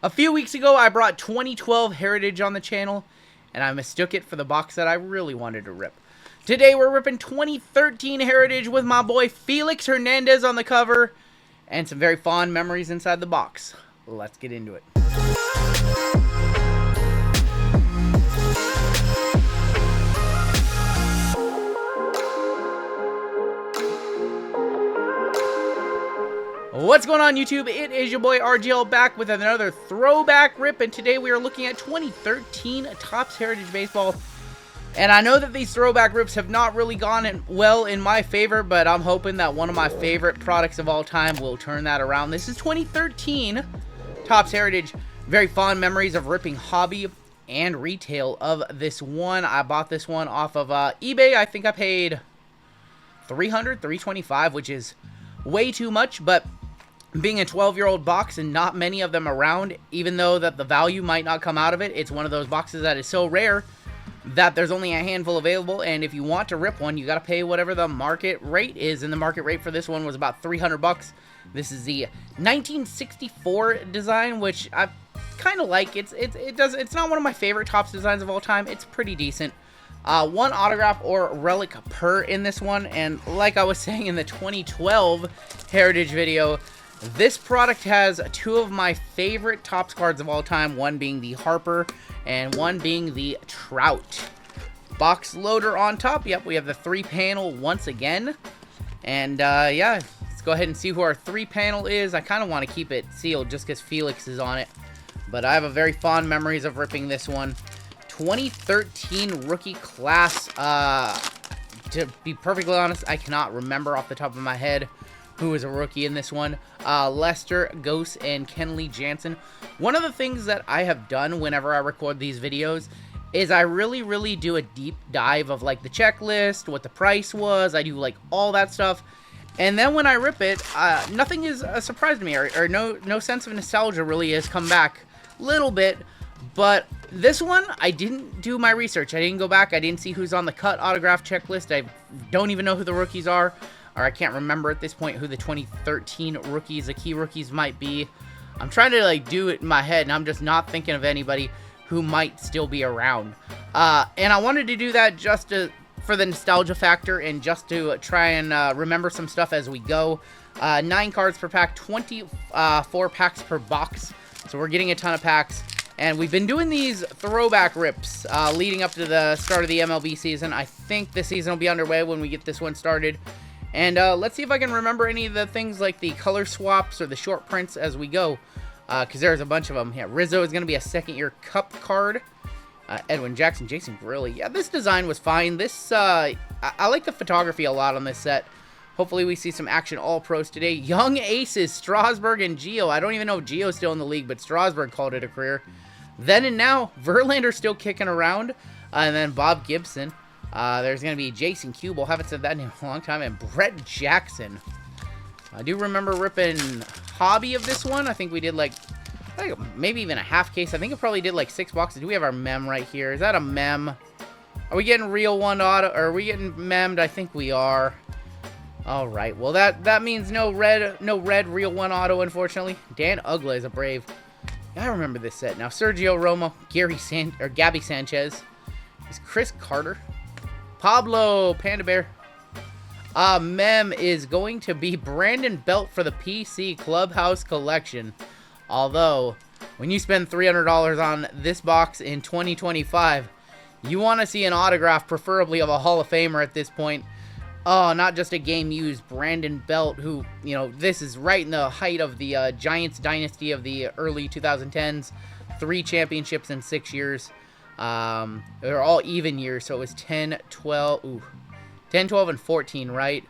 A few weeks ago, I brought 2012 Heritage on the channel, and I mistook it for the box that I really wanted to rip. Today, we're ripping 2013 Heritage with my boy Felix Hernandez on the cover, and some very fond memories inside the box. Let's get into it. What's going on, YouTube? It is your boy RGL back with another throwback rip, and today we are looking at 2013 Topps Heritage Baseball. And I know that these throwback rips have not really gone well in my favor, but I'm hoping that one of my favorite products of all time will turn that around. This is 2013 Topps Heritage. Very fond memories of ripping hobby and retail of this one. I bought this one off of eBay. I think I paid $325, which is way too much, but being a 12-year-old box and not many of them around, even though that the value might not come out of it, it's one of those boxes that is so rare that there's only a handful available, and if you want to rip one, you got to pay whatever the market rate is, and the market rate for this one was about 300 bucks. This is the 1964 design, which I kind of like. It's not one of my favorite Topps designs of all time. It's pretty decent. One autograph or relic per in this one, and like I was saying in the 2012 Heritage video, this product has two of my favorite Topps cards of all time, one being the Harper and one being the Trout. Box loader on top. Yep, we have the 3-panel once again. And yeah, let's go ahead and see who our 3-panel is. I kind of want to keep it sealed just because Felix is on it, but I have a very fond memories of ripping this one. 2013 rookie class. To be perfectly honest, I cannot remember off the top of my head who is a rookie in this one. Lester, Ghost, and Kenley Jansen. One of the things that I have done whenever I record these videos is I really do a deep dive of like the checklist, what the price was. I do like all that stuff. And then when I rip it, nothing is a surprise to me, or no sense of nostalgia really has come back. Little bit. But this one, I didn't do my research. I didn't go back. I didn't see who's on the cut autograph checklist. I don't even know who the rookies are. Or I can't remember at this point who the 2013 rookies, the key rookies might be. I'm trying to like do it in my head, and I'm just not thinking of anybody who might still be around. And I wanted to do that just for the nostalgia factor and just to try and remember some stuff as we go. 9 cards per pack, 24 packs per box. So we're getting a ton of packs. And we've been doing these throwback rips leading up to the start of the MLB season. I think the season will be underway when we get this one started. And let's see if I can remember any of the things like the color swaps or the short prints as we go. Because there's a bunch of them. Yeah, Rizzo is going to be a second-year Cup card. Edwin Jackson, Jason Grilli. Yeah, this design was fine. This I like the photography a lot on this set. Hopefully we see some action all-pros today. Young aces, Strasburg and Gio. I don't even know if Gio's still in the league, but Strasburg called it a career. Then and now, Verlander's still kicking around. And then Bob Gibson. There's going to be Jason Kubel. Haven't said that in a long time. And Brett Jackson. I do remember ripping hobby of this one. I think we did like maybe even a half case. I think it probably did like 6 boxes. Do we have our mem right here? Is that a mem? Are we getting real one auto? Or are we getting memmed? I think we are. All right. Well, that means no red real one auto, unfortunately. Dan Ugla is a Brave. I remember this set. Now, Sergio Romo, Gabby Sanchez. Is Chris Carter. Pablo Panda Bear. Mem is going to be Brandon Belt for the PC Clubhouse Collection. Although, when you spend $300 on this box in 2025, you want to see an autograph, preferably of a Hall of Famer at this point. Oh, not just a game-used Brandon Belt, who, you know, this is right in the height of the Giants dynasty of the early 2010s. 3 championships in 6 years. They're all even years, so it was 10, 12, 10, 12, and 14, right?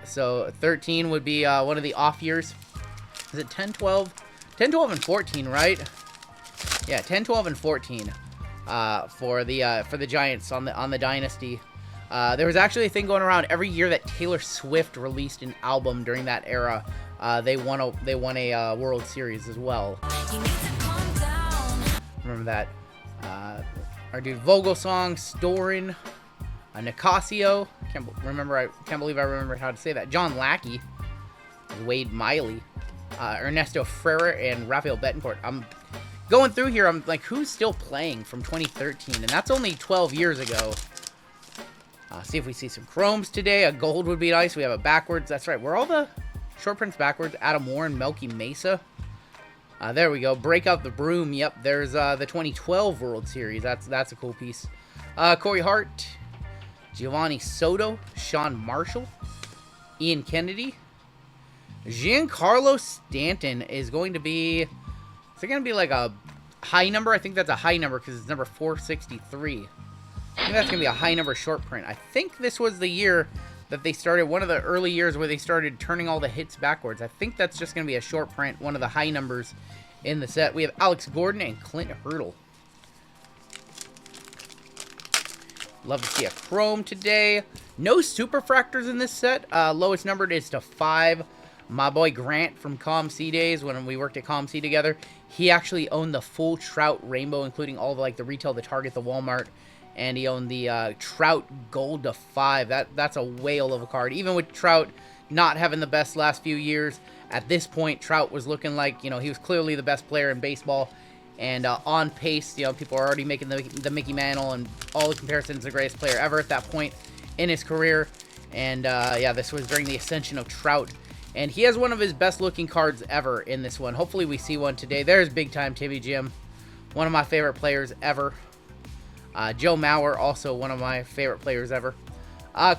So 13 would be one of the off years. Is it 10, 12? 10, 12, and 14, right? Yeah, 10, 12, and 14 for the Giants on the dynasty. There was actually a thing going around every year that Taylor Swift released an album during that era. They won a World Series as well. Remember that. Our dude Vogelsong, Storin, Nicasio. Can't believe I remembered how to say that. John Lackey, Wade Miley. Ernesto Ferrer, and Rafael Betancourt. I'm going through here. I'm like, who's still playing from 2013? And that's only 12 years ago. See if we see some chromes today. A gold would be nice. We have a backwards. That's right. We're all the short prints backwards. Adam Warren, Melky Mesa. There we go. Break out the broom. Yep, there's the 2012 World Series. That's a cool piece. Corey Hart, Giovanni Soto, Sean Marshall, Ian Kennedy, Giancarlo Stanton is going to be. Is it going to be like a high number? I think that's a high number because it's number 463. I think that's going to be a high number short print. I think this was the year that they started, one of the early years where they started turning all the hits backwards. I think that's just going to be a short print, one of the high numbers in the set. We have Alex Gordon and Clint Hurdle. Love to see a chrome today. No superfractors in this set. Lowest numbered is to 5. My boy Grant from ComC days, when we worked at ComC together, he actually owned the full Trout Rainbow, including all the, like, the retail, the Target, the Walmart. And he owned the Trout Gold to 5. That's a whale of a card. Even with Trout not having the best last few years, at this point, Trout was looking like, you know, he was clearly the best player in baseball. And on pace, you know, people are already making the Mickey Mantle and all the comparisons the greatest player ever at that point in his career. And, yeah, this was during the ascension of Trout. And he has one of his best-looking cards ever in this one. Hopefully we see one today. There's big-time Timmy Jim, one of my favorite players ever. Joe Mauer, also one of my favorite players ever.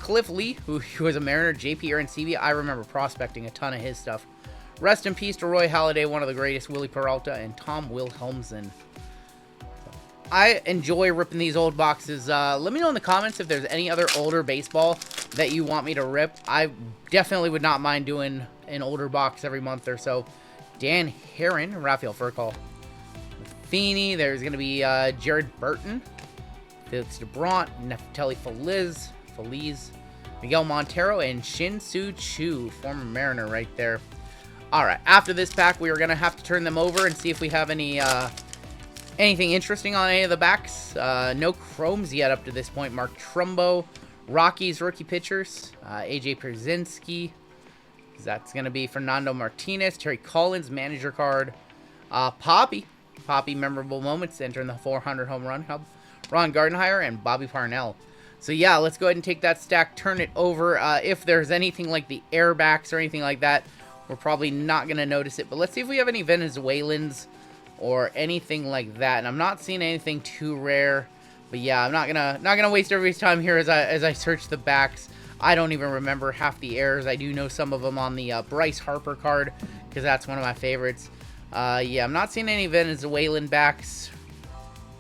Cliff Lee, who was a Mariner. JP Arancibia, I remember prospecting a ton of his stuff. Rest in peace to Roy Halladay, one of the greatest. Willie Peralta and Tom Wilhelmsen. I enjoy ripping these old boxes. Let me know in the comments if there's any other older baseball that you want me to rip. I definitely would not mind doing an older box every month or so. Dan Heron, Rafael Furcal. Feeney, there's going to be Jared Burton. Felix DeBrant, Neftali Feliz, Miguel Montero, and Shin Soo Choo, former Mariner right there. Alright, after this pack, we are going to have to turn them over and see if we have any anything interesting on any of the backs. No chromes yet up to this point. Mark Trumbo, Rockies rookie pitchers, AJ Pierzynski. That's going to be Fernando Martinez, Terry Collins, manager card. Poppy memorable moments entering the 400 home run hub. Ron Gardenhire and Bobby Parnell. So yeah, let's go ahead and take that stack, turn it over. If there's anything like the airbacks or anything like that, we're probably not going to notice it. But let's see if we have any Venezuelans or anything like that. And I'm not seeing anything too rare. But yeah, I'm not gonna waste everybody's time here as I search the backs. I don't even remember half the errors. I do know some of them on the Bryce Harper card because that's one of my favorites. Yeah, I'm not seeing any Venezuelan backs.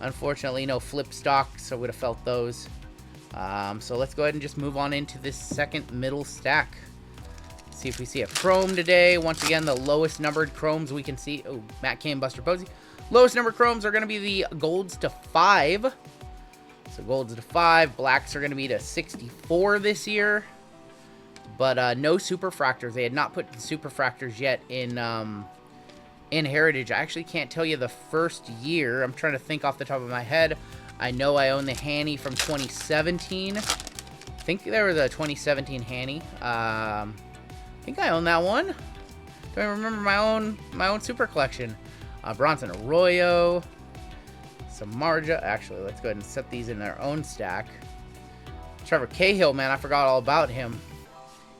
Unfortunately, no flip stocks, so I would have felt those. So let's go ahead and just move on into this second middle stack. See if we see a chrome today. Once again, the lowest numbered chromes we can see. Oh, Matt Cain, Buster Posey. Lowest numbered chromes are going to be the golds to 5. So golds to 5. Blacks are going to be to 64 this year. But no superfractors. They had not put superfractors yet in Heritage. I actually can't tell you the first year. I'm trying to think off the top of my head. I know I own the Hanny from 2017. I think there was a 2017 Hanny. I think I own that one. Don't remember my own super collection. Bronson Arroyo, Samardzija. Actually, let's go ahead and set these in their own stack. Trevor Cahill, man, I forgot all about him.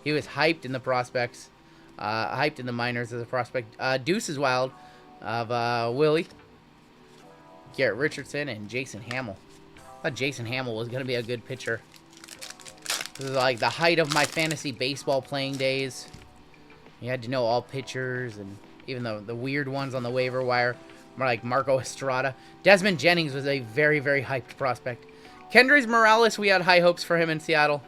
He was hyped in the prospects. Hyped in the minors as a prospect. Deuce is Wild of Willie, Garrett Richardson, and Jason Hamill. I thought Jason Hamill was going to be a good pitcher. This is like the height of my fantasy baseball playing days. You had to know all pitchers, and even the weird ones on the waiver wire, more like Marco Estrada. Desmond Jennings was a very, very hyped prospect. Kendrys Morales, we had high hopes for him in Seattle.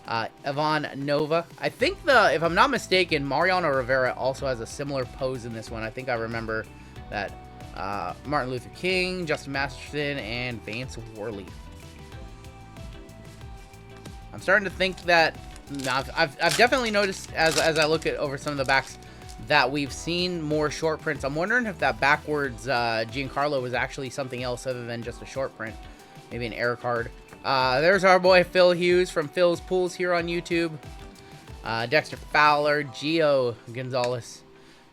Ivan Nova. I think if I'm not mistaken, Mariano Rivera also has a similar pose in this one. I think I remember that. Martin Luther King, Justin Masterson, and Vance Worley. I'm starting to think that I've definitely noticed as I look at over some of the backs that we've seen more short prints. I'm wondering if that backwards Giancarlo was actually something else other than just a short print. Maybe an error card. There's our boy Phil Hughes from Phil's Pools here on YouTube. Dexter Fowler, Gio Gonzalez,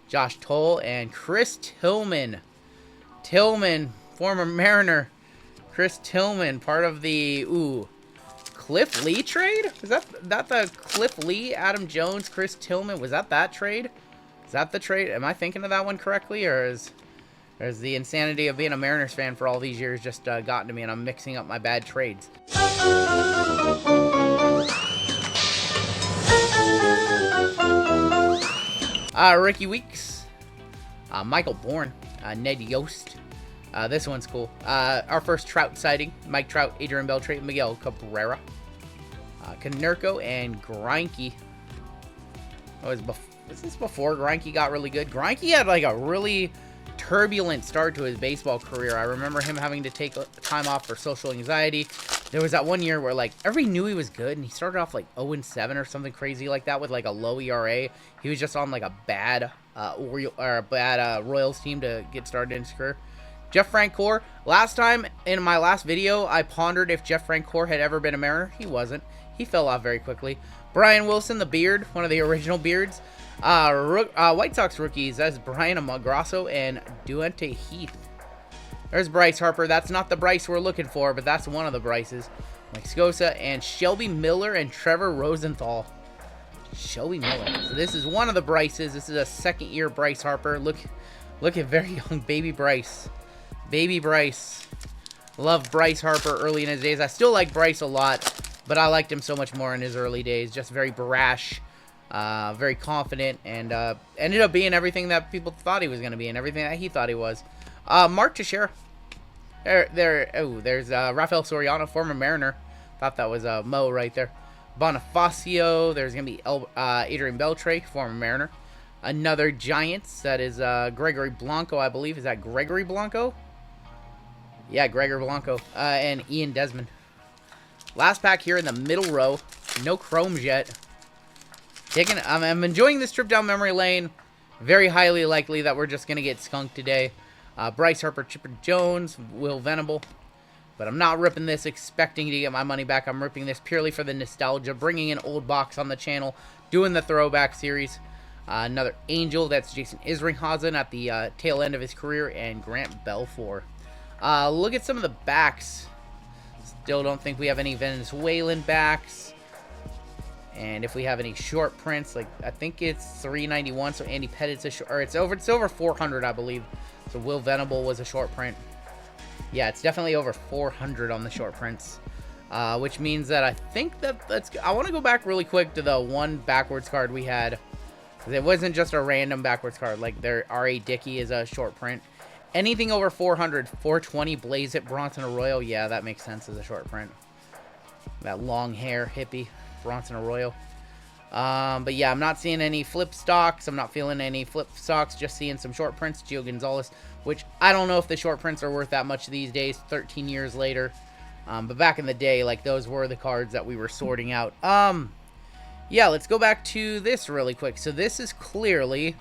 Josh Toll, and Chris Tillman. Tillman, former Mariner. Chris Tillman, part of the, Cliff Lee trade? Is that the Cliff Lee, Adam Jones, Chris Tillman? Was that trade? Is that the trade? Am I thinking of that one correctly, or is the insanity of being a Mariners fan for all these years just gotten to me and I'm mixing up my bad trades? Ricky Weeks, Michael Bourne, Ned Yost. This one's cool. Our first Trout sighting: Mike Trout, Adrian Beltre, Miguel Cabrera, Konerko, and Greinke. Was this before Greinke got really good? Greinke had like a really turbulent start to his baseball career. I remember him having to take time off for social anxiety. There was that one year where like everybody knew he was good, and he started off like 0-7 or something crazy like that with like a low ERA. He was just on like a bad Royals team to get started in his career. Jeff Francoeur. Last time in my last video, I pondered if Jeff Francoeur had ever been a Mariner. He wasn't. He fell off very quickly. Brian Wilson, the Beard, one of the original Beards. White Sox rookies. That's Brian Magrasso and Duante Heath. There's Bryce Harper. That's not the Bryce we're looking for, but that's one of the Bryces. Mike Scosa and Shelby Miller and Trevor Rosenthal. Shelby Miller. So this is one of the Bryces. This is a second-year Bryce Harper. Look at very young baby Bryce. Baby Bryce. Love Bryce Harper early in his days. I still like Bryce a lot, but I liked him so much more in his early days. Just very brash, very confident, and ended up being everything that people thought he was going to be and everything that he thought he was. Mark Teixeira. There's Rafael Soriano, former Mariner. Thought that was Mo right there. Bonifacio. There's going to be Adrian Beltre, former Mariner. Another Giants. That is Gregory Blanco, I believe. Is that Gregory Blanco? Yeah, Gregory Blanco. And Ian Desmond. Last pack here in the middle row. No chromes yet. I'm enjoying this trip down memory lane. Very highly likely that we're just going to get skunked today. Bryce Harper, Chipper Jones, Will Venable. But I'm not ripping this expecting to get my money back. I'm ripping this purely for the nostalgia. Bringing an old box on the channel. Doing the throwback series. Another Angel. That's Jason Isringhausen at the tail end of his career. And Grant Belfour. Look at some of the backs. Still don't think we have any Venezuelan backs. And if we have any short prints, like I think it's 391. So Andy Pettit's a short, or it's over 400, I believe. So Will Venable was a short print. Yeah, it's definitely over 400 on the short prints, which means that I think that's. I want to go back really quick to the one backwards card we had. It wasn't just a random backwards card. Like their R.A. Dickey is a short print. Anything over 400, 420, Blaze It, Bronson Arroyo. Yeah, that makes sense as a short print. That long hair hippie, Bronson Arroyo. But yeah, I'm not seeing any flip stocks. I'm not feeling any flip stocks. Just seeing some short prints. Gio Gonzalez, which I don't know if the short prints are worth that much these days, 13 years later. But back in the day, like those were the cards that we were sorting out. Yeah, let's go back to this really quick. So this is clearly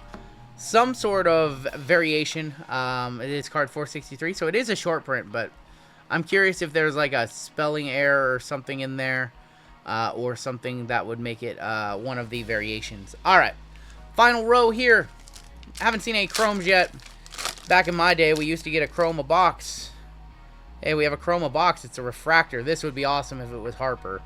some sort of variation. It is card 463, so it is a short print, but I'm curious if there's like a spelling error or something in there. Or something that would make it one of the variations. Alright, final row here. Haven't seen any chromes yet. Back in my day, we used to get a chroma box. Hey, we have a chroma box. It's a refractor. This would be awesome if it was Harper.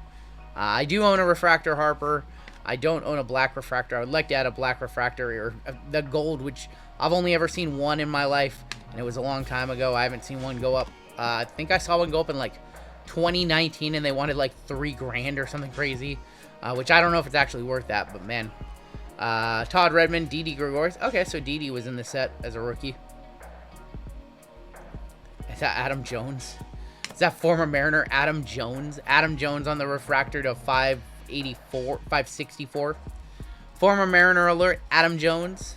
I do own a refractor Harper. I don't own a black refractor. I would like to add a black refractor or the gold, which I've only ever seen one in my life, and it was a long time ago. I haven't seen one go up. I think I saw one go up in like 2019, and they wanted like $3,000 or something crazy, which I don't know if it's actually worth that, but man. Todd Redmond, Didi Gregorius. Okay, so Didi was in the set as a rookie. Is that Adam Jones? Is that former Mariner Adam Jones? Adam Jones on the refractor to 564. Former Mariner alert, Adam Jones.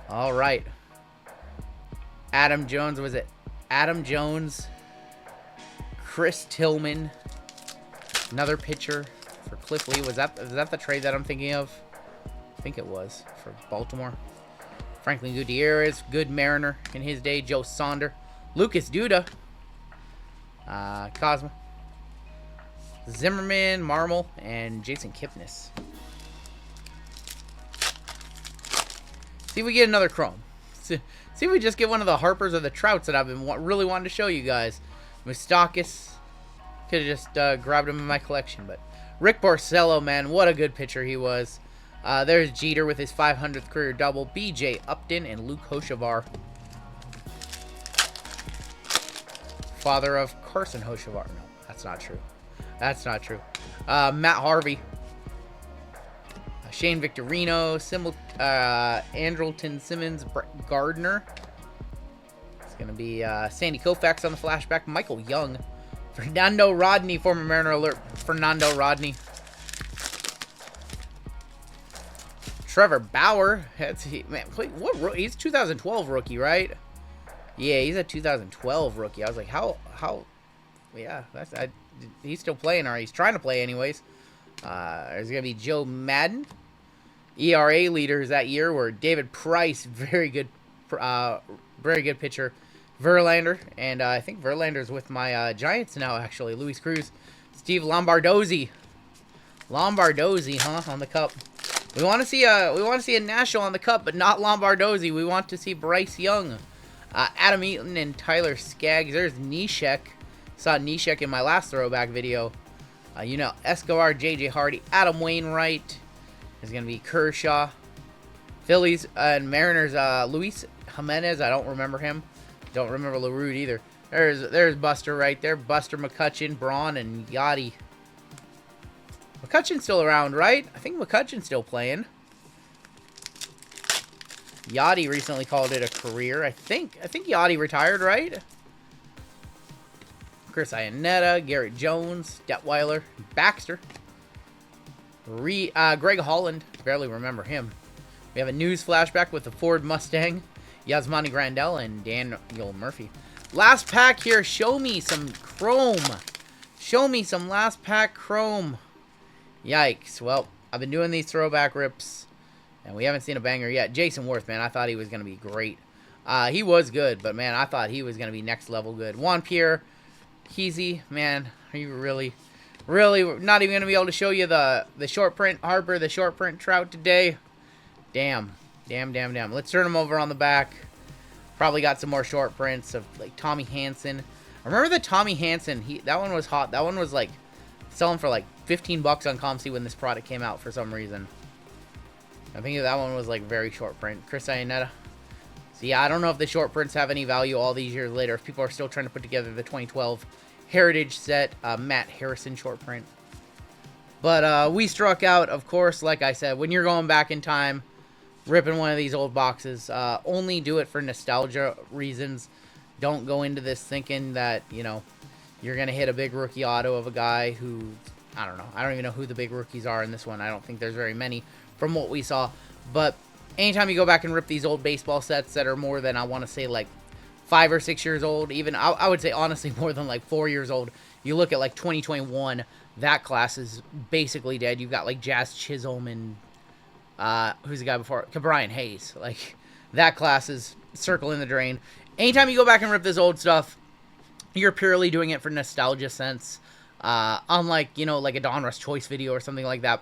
All right. Adam Jones, was it Adam Jones? Chris Tillman, another pitcher for Cliff Lee. Is that the trade that I'm thinking of? I think it was for Baltimore. Franklin Gutierrez, good Mariner in his day. Joe Sonder, Lucas Duda, Cosmo, Zimmerman, Marmol, and Jason Kipnis. See if we get another Chrome. See if we just get one of the Harpers or the Trouts that I've been really wanting to show you guys. Moustakis. Could have just grabbed him in my collection, but Rick Porcello, man, what a good pitcher he was. There's Jeter with his 500th career double. B.J. Upton and Luke Hochevar. Father of Carson Hochevar. No, that's not true. That's not true. Matt Harvey. Shane Victorino. Andrelton Simmons. Brett Gardner. It's going to be Sandy Koufax on the flashback. Michael Young. Fernando Rodney, former Mariner alert. Fernando Rodney. Trevor Bauer. Man, wait, what? He's 2012 rookie, right? Yeah, he's a 2012 rookie. I was like, how? Yeah, he's still playing, or he's trying to play anyways. There's gonna be Joe Madden. ERA leaders that year were David Price, very good pitcher. Verlander, and I think Verlander's with my Giants now, actually. Luis Cruz. Steve Lombardozzi. Lombardozzi, huh, on the cup. We want to see a national on the cup, but not Lombardozzi. We want to see Bryce Young. Adam Eaton and Tyler Skaggs. There's Neshek. Saw Neshek in my last throwback video. Escobar, J.J. Hardy, Adam Wainwright. There's going to be Kershaw. Phillies and Mariners, Luis Jimenez. I don't remember him. Don't remember LaRue either. There's Buster right there. Buster, McCutchen, Braun, and Yachty. McCutchen's still around, right? I think McCutchen's still playing. Yachty recently called it a career. I think Yachty retired, right? Chris Iannetta, Garrett Jones, Detweiler, Baxter. Greg Holland. Barely remember him. We have a news flashback with the Ford Mustang. Yasmani Grandel and Daniel Murphy. Last pack here. Show me some chrome. Show me some last pack chrome. Yikes. Well, I've been doing these throwback rips, and we haven't seen a banger yet. Jason Worth, man, I thought he was going to be great. He was good, but, man, I thought he was going to be next level good. Juan Pierre Kesey, man, are you really not even going to be able to show you the short print Harper, the short print Trout today? Damn. Let's turn them over on the back. Probably got some more short prints of like Tommy Hansen. I remember the Tommy Hansen. That one was hot. That one was like selling for like $15 on ComC when this product came out for some reason. I think that one was like very short print. Chris Iannetta. So yeah, I don't know if the short prints have any value all these years later. If people are still trying to put together the 2012 Heritage set, Matt Harrison short print. But we struck out, of course, like I said, when you're going back in time, ripping one of these old boxes, only do it for nostalgia reasons. Don't go into this thinking that, you're going to hit a big rookie auto of a guy who, I don't know. I don't even know who the big rookies are in this one. I don't think there's very many from what we saw. But anytime you go back and rip these old baseball sets that are more than, I want to say, like 5 or 6 years old, even, I would say, honestly, more than like 4 years old, you look at like 2021, that class is basically dead. You've got like Jazz Chisholm and who's the guy before? Brian Hayes. Like, that class is circling the drain. Anytime you go back and rip this old stuff, you're purely doing it for nostalgia sense. Unlike, like a Donruss Choice video or something like that,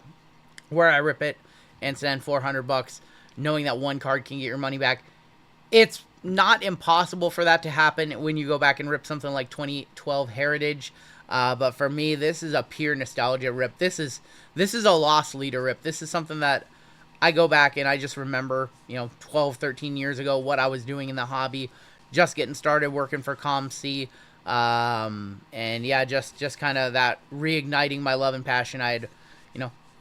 where I rip it and spend $400, knowing that one card can get your money back. It's not impossible for that to happen when you go back and rip something like 2012 Heritage. But for me, this is a pure nostalgia rip. This is a lost leader rip. This is something that I go back and I just remember, 12, 13 years ago, what I was doing in the hobby, just getting started working for ComC. And yeah, just kind of that reigniting my love and passion. I had,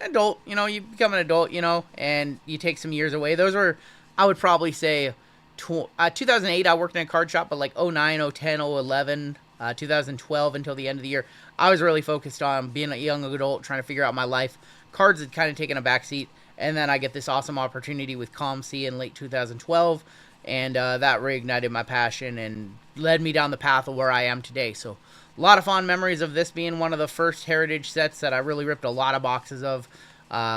adult, you become an adult, and you take some years away. Those were, I would probably say, 2008, I worked in a card shop, but like 09, 010, 011, 2012 until the end of the year, I was really focused on being a young adult, trying to figure out my life. Cards had kind of taken a backseat. And then I get this awesome opportunity with ComC in late 2012, and that reignited my passion and led me down the path of where I am today. So a lot of fond memories of this being one of the first Heritage sets that I really ripped a lot of boxes of,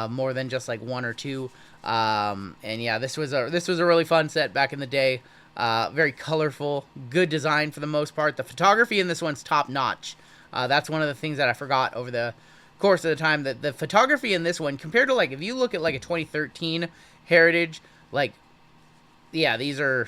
more than just like one or two. And yeah, this was a really fun set back in the day. Very colorful, good design for the most part. The photography in this one's top notch. That's one of the things that I forgot over the course of the time, that the photography in this one, compared to like if you look at like a 2013 Heritage, like yeah, these are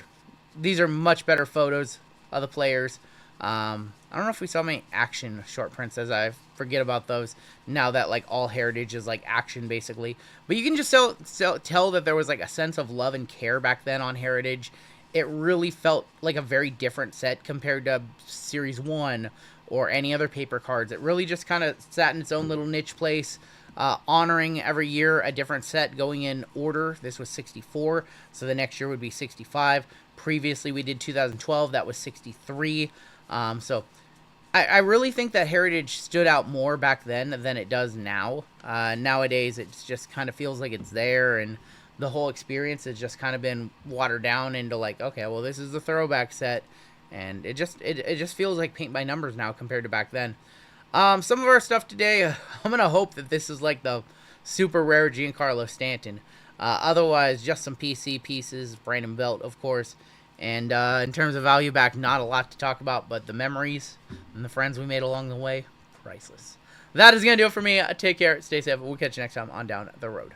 much better photos of the players. I don't know if we saw many action short prints, as I forget about those now that like all Heritage is like action basically. But you can just tell that there was like a sense of love and care back then on Heritage. It really felt like a very different set compared to Series 1 or any other paper cards. It really just kind of sat in its own little niche place, honoring every year a different set going in order. This was 64, so the next year would be 65. Previously, we did 2012, that was 63. So I really think that Heritage stood out more back then than it does now. Nowadays, it just kind of feels like it's there, and the whole experience has just kind of been watered down into like, okay, well, this is the throwback set, and it just feels like paint by numbers now compared to back then. Some of our stuff today, I'm gonna hope that this is like the super rare Giancarlo Stanton. Otherwise, just some PC pieces, Brandon Belt, of course. And in terms of value back, not a lot to talk about, but the memories and the friends we made along the way, priceless. That is going to do it for me. Take care. Stay safe. We'll catch you next time on Down the Road.